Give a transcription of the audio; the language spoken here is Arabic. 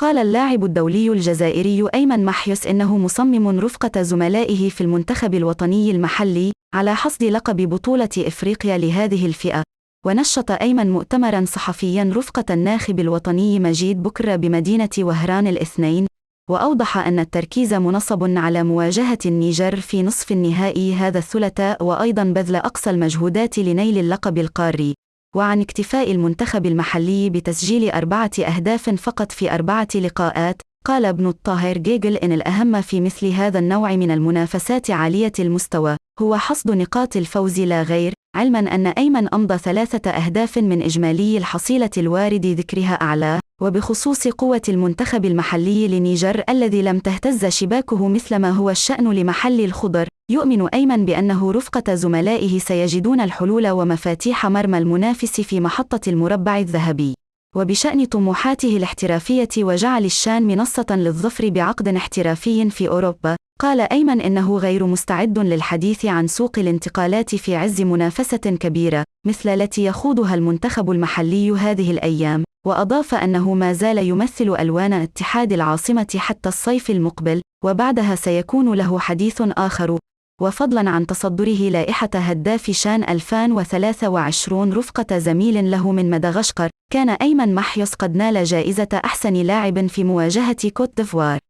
قال اللاعب الدولي الجزائري أيمن محيص إنه مصمم رفقة زملائه في المنتخب الوطني المحلي على حصد لقب بطولة إفريقيا لهذه الفئة. ونشط أيمن مؤتمرا صحفيا رفقة الناخب الوطني مجيد بكر بمدينة وهران الاثنين، وأوضح أن التركيز منصب على مواجهة النيجر في نصف النهائي هذا الثلاثاء، وأيضا بذل أقصى المجهودات لنيل اللقب القاري. وعن اكتفاء المنتخب المحلي بتسجيل 4 أهداف فقط في 4 لقاءات، قال ابن الطاهر جيجل إن الأهم في مثل هذا النوع من المنافسات عالية المستوى هو حصد نقاط الفوز لا غير، علما أن أيمن أمضى 3 أهداف من إجمالي الحصيلة الوارد ذكرها أعلاه. وبخصوص قوة المنتخب المحلي لنيجر الذي لم تهتز شباكه مثلما هو الشأن لمحل الخضر، يؤمن أيمن بأنه رفقة زملائه سيجدون الحلول ومفاتيح مرمى المنافس في محطة المربع الذهبي. وبشأن طموحاته الاحترافية وجعل الشان منصة للظفر بعقد احترافي في أوروبا، قال أيمن إنه غير مستعد للحديث عن سوق الانتقالات في عز منافسة كبيرة مثل التي يخوضها المنتخب المحلي هذه الأيام. وأضاف أنه ما زال يمثل ألوان اتحاد العاصمة حتى الصيف المقبل، وبعدها سيكون له حديث آخر. وفضلا عن تصدره لائحة هداف شان 2023 رفقة زميل له من مدغشقر، كان أيمن محيص قد نال جائزة أحسن لاعب في مواجهة كوت ديفوار.